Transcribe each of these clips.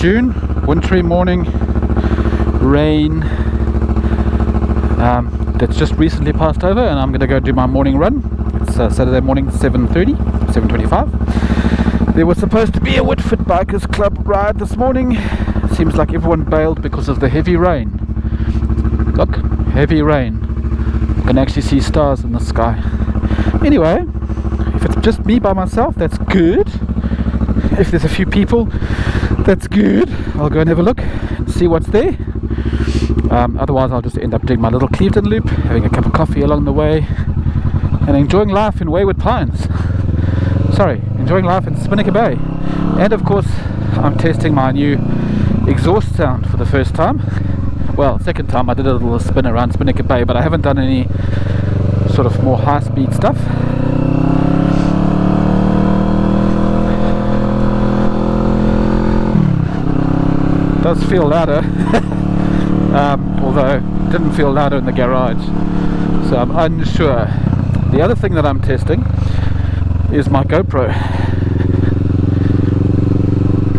June, wintry morning, rain. That's just recently passed over, and I'm going to go do my morning run. It's Saturday morning, 7:25. There was supposed to be a Whitford Bikers Club ride this morning. Seems like everyone bailed because of the heavy rain. Look, heavy rain. You can actually see stars in the sky. Anyway, if it's just me by myself, that's good. If there's a few people, that's good. I'll go and have a look and see what's there. Otherwise I'll just end up doing my little Clevedon Loop, having a cup of coffee along the way, and enjoying life in Wayward Pines. Enjoying life in Spinnaker Bay. And of course I'm testing my new exhaust sound for the first time. Well, second time. I did a little spin around Spinnaker Bay, but I haven't done any sort of more high-speed stuff. It does feel louder. Although it didn't feel louder in the garage, so I'm unsure. The other thing that I'm testing is my GoPro.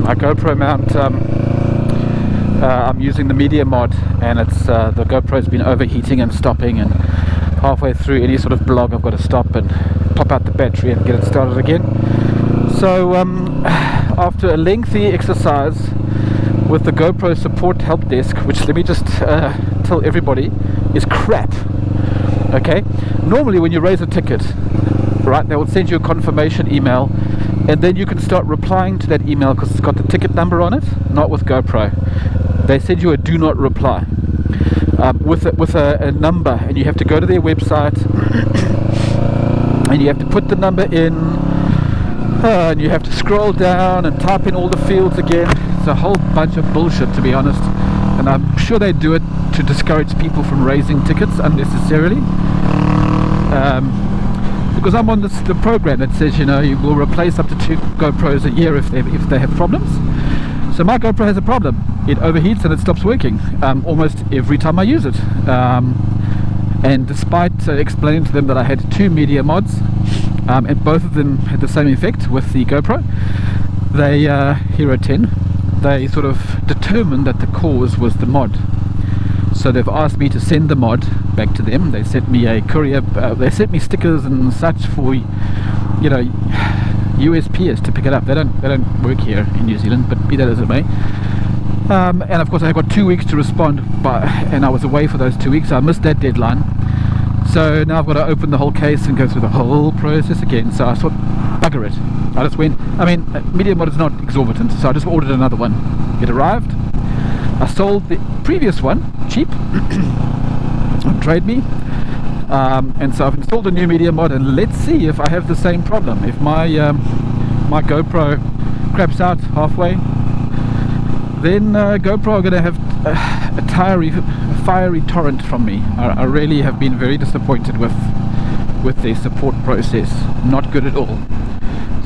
My GoPro mount. I'm using the media mod, and it's the GoPro's been overheating and stopping, and halfway through any sort of blog I've got to stop and pop out the battery and get it started again. So after a lengthy exercise with the GoPro support help desk, which, let me just tell everybody, is crap. Okay, normally when you raise a ticket, right, they will send you a confirmation email, and then you can start replying to that email because it's got the ticket number on it. Not with GoPro. They send you a do not reply with a number, and you have to go to their website and you have to put the number in, and you have to scroll down and type in all the fields again. It's a whole bunch of bullshit, to be honest, and I'm sure they do it to discourage people from raising tickets unnecessarily. Because I'm on the program that says, you know, you will replace up to 2 GoPros a year if they have problems. So my GoPro has a problem. It overheats and it stops working almost every time I use it. And despite explaining to them that I had 2 media mods, and both of them had the same effect with the GoPro, they Hero 10. They sort of determined that the cause was the mod. So they've asked me to send the mod back to them. They sent me a courier. They sent me stickers and such for, you know, USPS to pick it up. They don't work here in New Zealand, but be that as it may. And of course I got 2 weeks to respond, and I was away for those 2 weeks. So I missed that deadline. So now I've got to open the whole case and go through the whole process again. So I thought, bugger it. I just went. I mean, media mod is not exorbitant, so I just ordered another one. It arrived. I sold the previous one cheap on Trade Me, and so I've installed a new media mod, and let's see if I have the same problem. If my my GoPro craps out halfway, then GoPro are going to have a fiery torrent from me. I really have been very disappointed with their support process. Not good at all.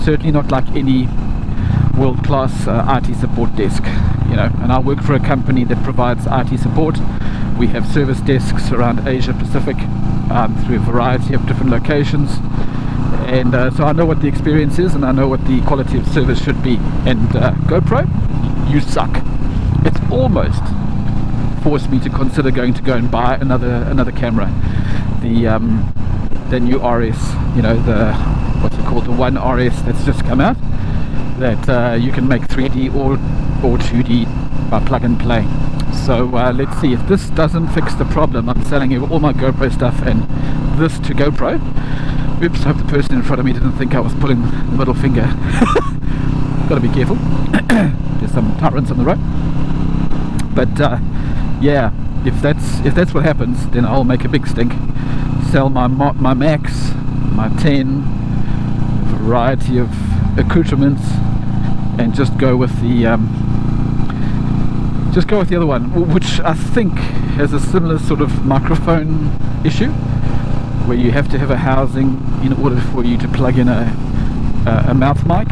Certainly not like any world-class IT support desk, you know. And I work for a company that provides IT support. We have service desks around Asia Pacific through a variety of different locations, and so I know what the experience is, and I know what the quality of service should be. And GoPro, you suck. It's almost forced me to consider going and buy another camera. The new RS, you know, the what's it called, the One RS that's just come out, that you can make 3D or 2D by plug and play. So let's see if this doesn't fix the problem. I'm selling all my GoPro stuff and this to GoPro. Oops, I hope the person in front of me didn't think I was pulling the middle finger. Gotta be careful. There's some tyrants on the road. But yeah, if that's what happens, then I'll make a big stink. Sell my Max, my 10, variety of accoutrements, and just go with the other one, which I think has a similar sort of microphone issue, where you have to have a housing in order for you to plug in a mouth mic,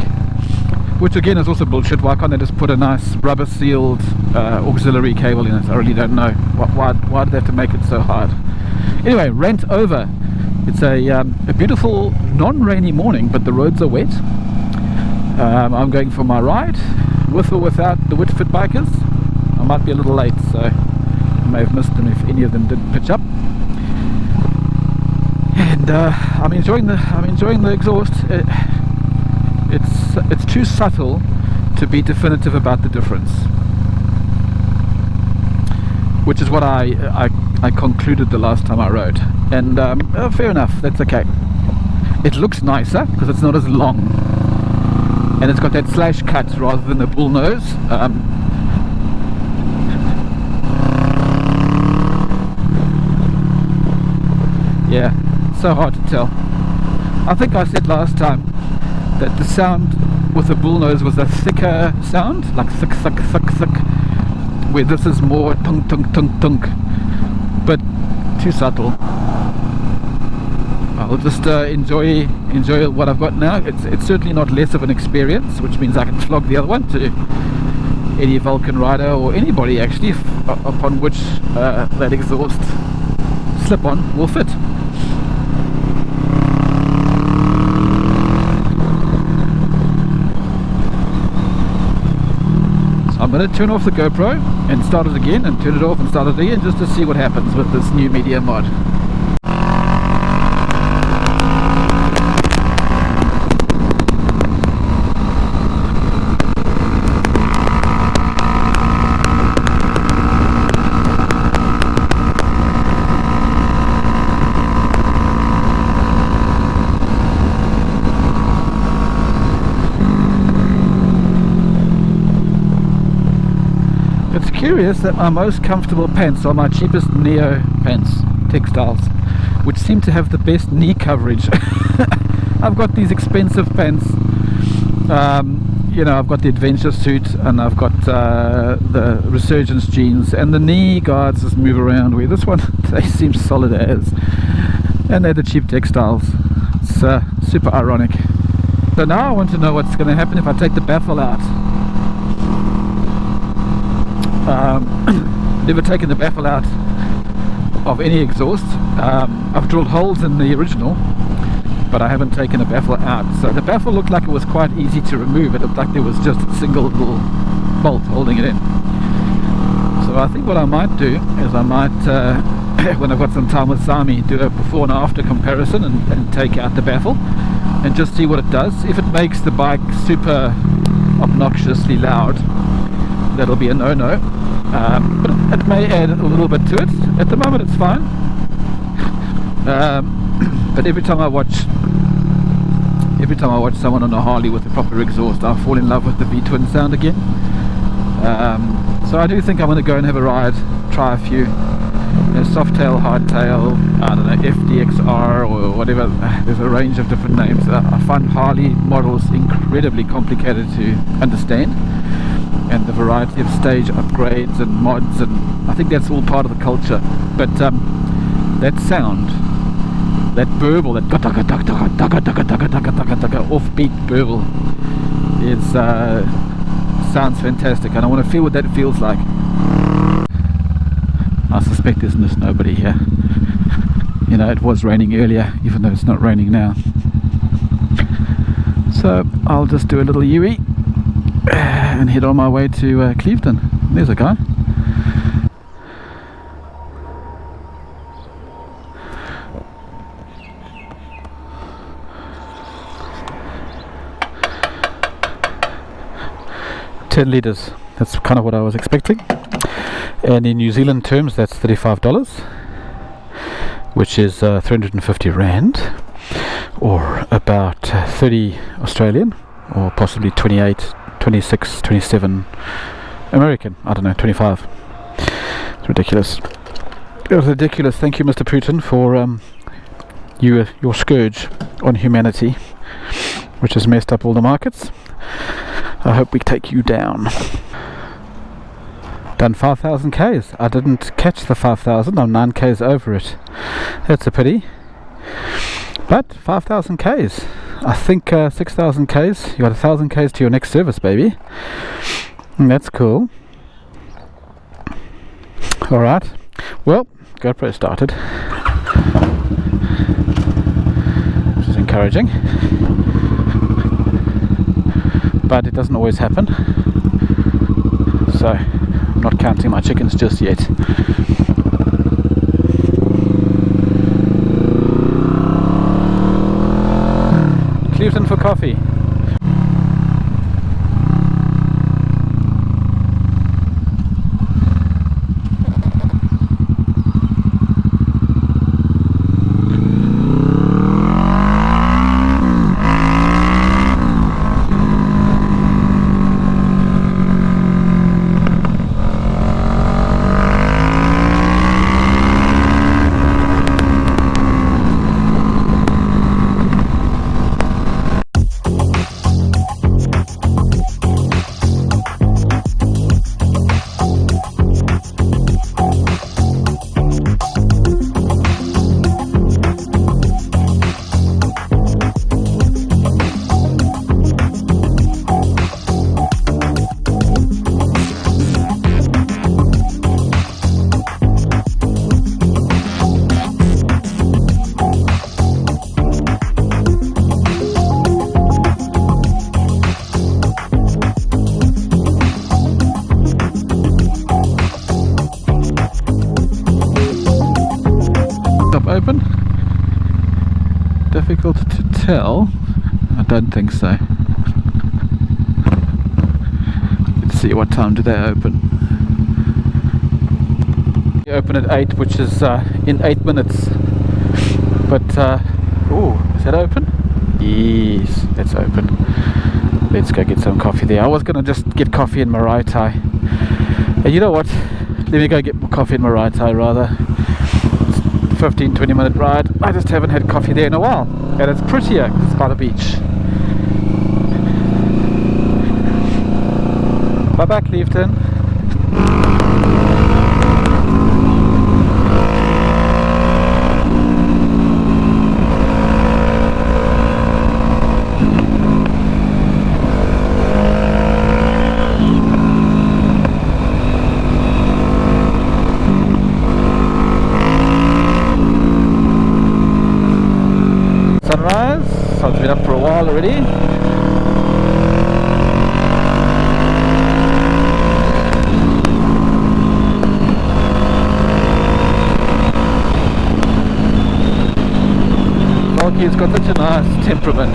which again is also bullshit. Why can't they just put a nice rubber sealed auxiliary cable in it? I really don't know. Why do they have to make it so hard? Anyway, rant over. It's a beautiful non-rainy morning, but the roads are wet. I'm going for my ride. with or without the Whitford bikers. I might be a little late, so I may have missed them if any of them didn't pitch up. And I'm enjoying the exhaust. It's too subtle to be definitive about the difference, which is what I concluded the last time I rode. And fair enough, that's okay. It looks nicer because it's not as long, and it's got that slash cut rather than the bull nose. Yeah, it's so hard to tell. I think I said last time that the sound with the bull nose was a thicker sound, like thick, where this is more tunk, but too subtle. I'll just enjoy what I've got now. It's certainly not less of an experience, which means I can flog the other one to any Vulcan rider, or anybody actually, upon which that exhaust slip-on will fit. I'm going to turn off the GoPro and start it again, and turn it off and start it again, just to see what happens with this new media mod. It's curious that my most comfortable pants are my cheapest Neo pants, textiles, which seem to have the best knee coverage. I've got these expensive pants, you know, I've got the adventure suit, and I've got the resurgence jeans, and the knee guards just move around, where this one, they seem solid as, and they're the cheap textiles. It's super ironic. So now I want to know what's going to happen if I take the baffle out. Never taken the baffle out of any exhaust. I've drilled holes in the original, but I haven't taken the baffle out. So the baffle looked like it was quite easy to remove. It looked like there was just a single little bolt holding it in. So I think what I might do is I might, when I've got some time with Sami, do a before and after comparison and take out the baffle and just see what it does. If it makes the bike super obnoxiously loud, that'll be a no-no, but it may add a little bit to it. At the moment it's fine, but every time I watch someone on a Harley with a proper exhaust, I fall in love with the V-twin sound again. So I do think I'm going to go and have a ride, try a few, soft tail, hard tail, I don't know, FDXR or whatever. There's a range of different names. I find Harley models incredibly complicated to understand, and the variety of stage upgrades and mods, and I think that's all part of the culture. But that sound, that burble, that offbeat burble is sounds fantastic, and I want to feel what that feels like. I suspect there's just nobody here. You know, it was raining earlier, even though it's not raining now. So I'll just do a little U-E and head on my way to Clevedon. There's a guy. $10, that's kind of what I was expecting, and in New Zealand terms that's $35, which is 350 Rand, or about 30 Australian, or possibly 28, 26, 27 American, I don't know, 25. It's ridiculous. It was ridiculous. Thank you, Mr. Putin, for your scourge on humanity, which has messed up all the markets. I hope we take you down. Done 5,000 Ks. I didn't catch the 5,000. I'm 9 Ks over it. That's a pity. But 5,000 Ks. I think 6,000 Ks. You got 1,000 Ks to your next service, baby. And that's cool. Alright. Well, GoPro started, which is encouraging. But it doesn't always happen. so I'm not counting my chickens just yet. Clevedon for coffee. Open? Difficult to tell. I don't think so. Let's see, what time do they open? They open at 8, which is in 8 minutes. But, oh, is that open? Yes, it's open. Let's go get some coffee there. I was going to just get coffee in Maraetai. And you know what? Let me go get coffee in Maraetai rather. 15-20 minute ride. I just haven't had coffee there in a while, and it's prettier because it's by the beach. Bye bye, Clevedon. Sunrise, sun's been up for a while already. Vulcan's got such a nice temperament.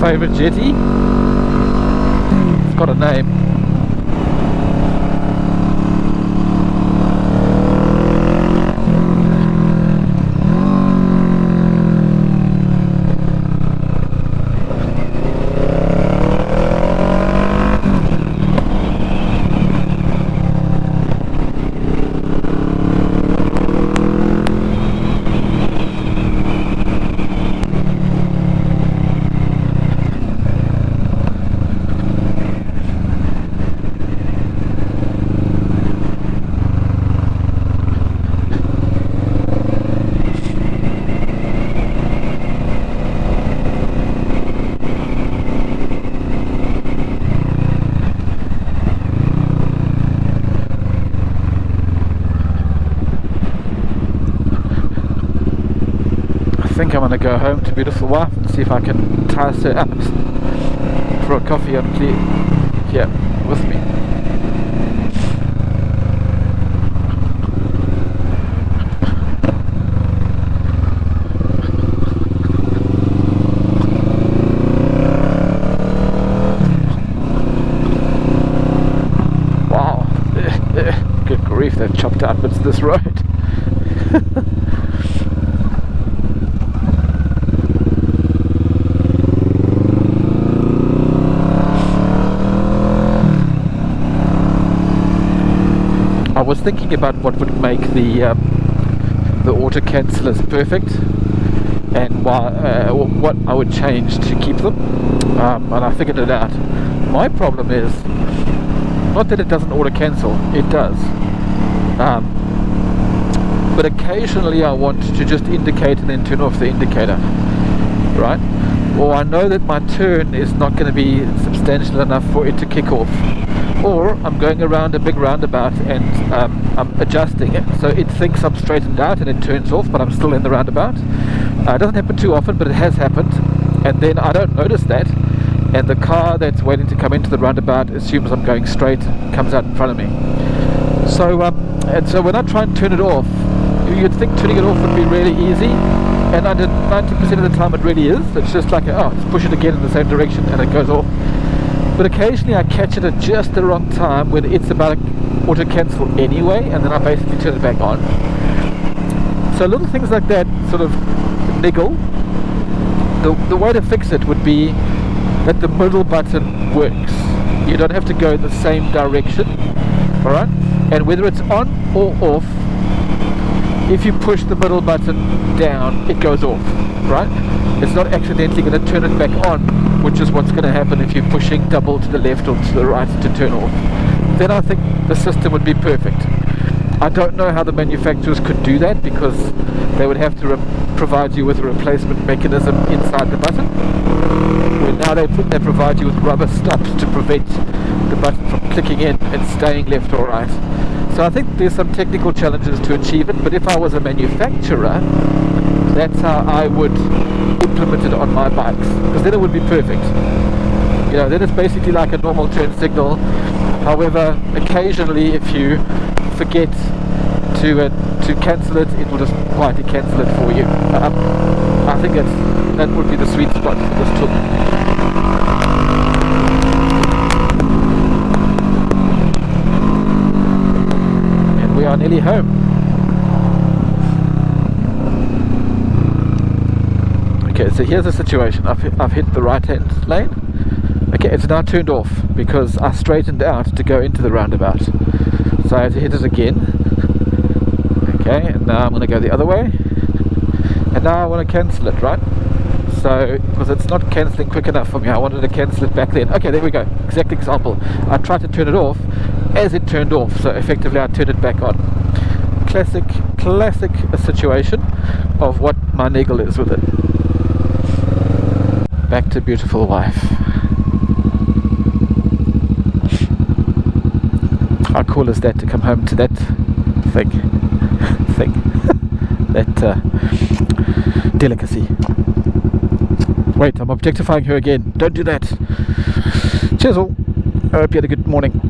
Favourite jetty. It's got a name. I think I'm going to go home to beautiful wife and see if I can entice her up for a coffee on here with me. I was thinking about what would make the auto cancellers perfect, and what I would change to keep them, and I figured it out. My problem is not that it doesn't auto cancel, it does, but occasionally I want to just indicate and then turn off the indicator, right? Or I know that my turn is not going to be substantial enough for it to kick off, or I'm going around a big roundabout and I'm adjusting it so it thinks I'm straightened out and it turns off, but I'm still in the roundabout. It doesn't happen too often, but it has happened, and then I don't notice that, and the car that's waiting to come into the roundabout assumes I'm going straight, comes out in front of me. So and so when I try and turn it off, you'd think turning it off would be really easy, and under 90% of the time it really is. It's just like, just push it again in the same direction and it goes off. But occasionally I catch it at just the wrong time when it's about to auto cancel anyway, and then I basically turn it back on. So little things like that sort of niggle. The way to fix it would be that the middle button works. You don't have to go in the same direction, alright? And whether it's on or off, if you push the middle button down, it goes off, right? It's not accidentally going to turn it back on, which is what's going to happen if you're pushing double to the left or to the right to turn off. Then I think the system would be perfect. I don't know how the manufacturers could do that, because they would have to provide you with a replacement mechanism inside the button, where now they provide you with rubber stops to prevent the button from clicking in and staying left or right. So I think there's some technical challenges to achieve it, but if I was a manufacturer, that's how I would implement it on my bikes, because then it would be perfect. You know, then it's basically like a normal turn signal. However, occasionally if you forget to cancel it, it will just quietly cancel it for you. I think that would be the sweet spot for this tool. And we are nearly home. Okay, so here's the situation. I've hit the right hand lane. Okay, it's now turned off because I straightened out to go into the roundabout. So I had to hit it again. Okay, and now I'm going to go the other way. And now I want to cancel it, right? So, because it's not cancelling quick enough for me, I wanted to cancel it back then. Okay, there we go. Exact example. I tried to turn it off as it turned off. So effectively I turned it back on. Classic situation of what my niggle is with it. Back to beautiful wife. How cool is that to come home to that thing, that delicacy. Wait, I'm objectifying her again. Don't do that. Cheers all. I hope you had a good morning.